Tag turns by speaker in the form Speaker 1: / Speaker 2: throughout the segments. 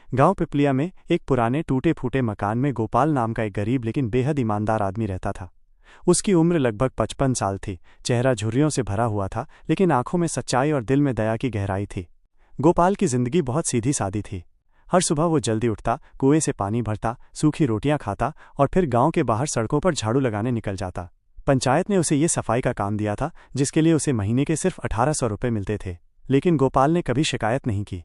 Speaker 1: गांव पिपलिया में एक पुराने टूटे फूटे मकान में गोपाल नाम का एक गरीब लेकिन बेहद ईमानदार आदमी रहता था। उसकी उम्र लगभग 55 साल थी। चेहरा झुर्रियों से भरा हुआ था, लेकिन आंखों में सच्चाई और दिल में दया की गहराई थी। गोपाल की जिंदगी बहुत सीधी सादी थी। हर सुबह वो जल्दी उठता, कुएं से पानी भरता, सूखी रोटियां खाता और फिर गांव के बाहर सड़कों पर झाड़ू लगाने निकल जाता। पंचायत ने उसे ये सफाई का काम दिया था, जिसके लिए उसे महीने के सिर्फ 1800 रुपये मिलते थे, लेकिन गोपाल ने कभी शिकायत नहीं की।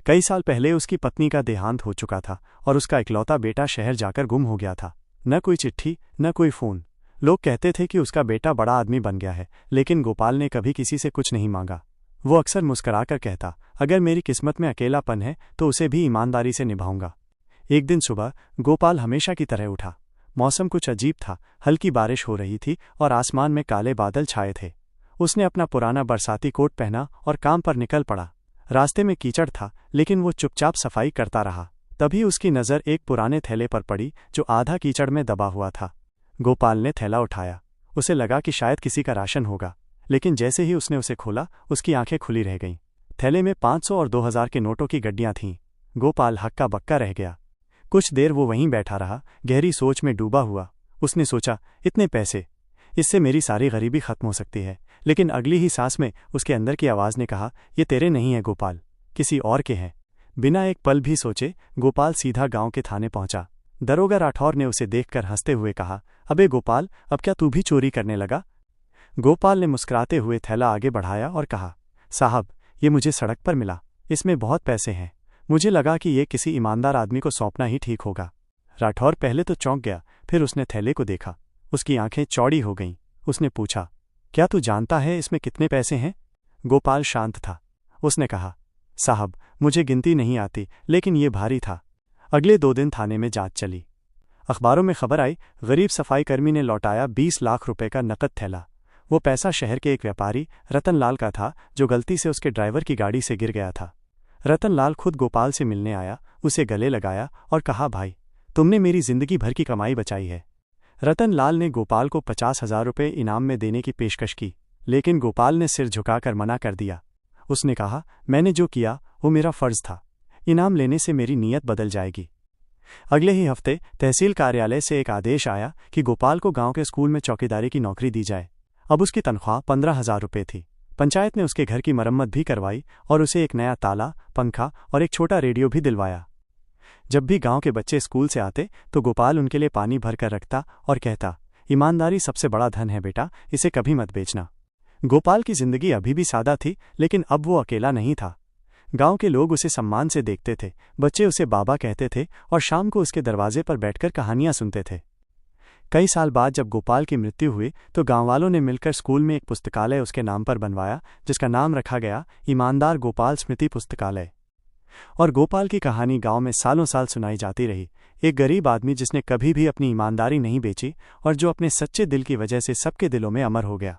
Speaker 1: कई साल पहले उसकी पत्नी का देहांत हो चुका था और उसका इकलौता बेटा शहर जाकर गुम हो गया था। न कोई चिट्ठी, न कोई फोन। लोग कहते थे कि उसका बेटा बड़ा आदमी बन गया है, लेकिन गोपाल ने कभी किसी से कुछ नहीं मांगा। वो अक्सर मुस्कुराकर कहता, अगर मेरी किस्मत में अकेलापन है तो उसे भी ईमानदारी से निभाऊंगा। एक दिन सुबह गोपाल हमेशा की तरह उठा। मौसम कुछ अजीब था, हल्की बारिश हो रही थी और आसमान में काले बादल छाए थे। उसने अपना पुराना बरसाती कोट पहना और काम पर निकल पड़ा। रास्ते में कीचड़ था, लेकिन वो चुपचाप सफाई करता रहा। तभी उसकी नज़र एक पुराने थैले पर पड़ी जो आधा कीचड़ में दबा हुआ था। गोपाल ने थैला उठाया। उसे लगा कि शायद किसी का राशन होगा, लेकिन जैसे ही उसने उसे खोला, उसकी आंखें खुली रह गईं। थैले में 500 और 2000 के नोटों की गड्डियां थीं। गोपाल हक्का बक्का रह गया। कुछ देर वो वहीं बैठा रहा, गहरी सोच में डूबा हुआ। उसने सोचा, इतने पैसे, इससे मेरी सारी गरीबी खत्म हो सकती है। लेकिन अगली ही सांस में उसके अंदर की आवाज़ ने कहा, ये तेरे नहीं है गोपाल, किसी और के हैं। बिना एक पल भी सोचे गोपाल सीधा गांव के थाने पहुंचा। दरोगा राठौर ने उसे देखकर हंसते हुए कहा, अबे गोपाल, अब क्या तू भी चोरी करने लगा? गोपाल ने मुस्कुराते हुए थैला आगे बढ़ाया और कहा, साहब, ये मुझे सड़क पर मिला, इसमें बहुत पैसे हैं। मुझे लगा कि ये किसी ईमानदार आदमी को सौंपना ही ठीक होगा। राठौर पहले तो चौंक गया, फिर उसने थैले को देखा। उसकी आंखें चौड़ी हो गईं। उसने पूछा, क्या तू जानता है इसमें कितने पैसे हैं? गोपाल शांत था। उसने कहा, साहब, मुझे गिनती नहीं आती, लेकिन ये भारी था। अगले 2 दिन थाने में जांच चली। अखबारों में खबर आई, गरीब सफाईकर्मी ने लौटाया 20 लाख रुपए का नकद थैला। वो पैसा शहर के एक व्यापारी रतन लाल का था, जो गलती से उसके ड्राइवर की गाड़ी से गिर गया था। रतन लाल खुद गोपाल से मिलने आया, उसे गले लगाया और कहा, भाई, तुमने मेरी जिंदगी भर की कमाई बचाई है। रतन लाल ने गोपाल को 50,000 रुपये इनाम में देने की पेशकश की, लेकिन गोपाल ने सिर झुकाकर मना कर दिया। उसने कहा, मैंने जो किया वो मेरा फर्ज था, इनाम लेने से मेरी नीयत बदल जाएगी। अगले ही हफ्ते तहसील कार्यालय से एक आदेश आया कि गोपाल को गांव के स्कूल में चौकीदारी की नौकरी दी जाए। अब उसकी तनख्वाह 15,000 रुपये थी। पंचायत ने उसके घर की मरम्मत भी करवाई और उसे एक नया ताला, पंखा और एक छोटा रेडियो भी दिलवाया। जब भी गांव के बच्चे स्कूल से आते तो गोपाल उनके लिए पानी भरकर रखता और कहता, ईमानदारी सबसे बड़ा धन है बेटा, इसे कभी मत बेचना। गोपाल की जिंदगी अभी भी सादा थी, लेकिन अब वो अकेला नहीं था। गांव के लोग उसे सम्मान से देखते थे, बच्चे उसे बाबा कहते थे और शाम को उसके दरवाजे पर बैठकर कहानियां सुनते थे। कई साल बाद जब गोपाल की मृत्यु हुई तो गांववालों ने मिलकर स्कूल में एक पुस्तकालय उसके नाम पर बनवाया, जिसका नाम रखा गया ईमानदार गोपाल स्मृति पुस्तकालय। और गोपाल की कहानी गांव में सालों साल सुनाई जाती रही। एक गरीब आदमी जिसने कभी भी अपनी ईमानदारी नहीं बेची और जो अपने सच्चे दिल की वजह से सबके दिलों में अमर हो गया।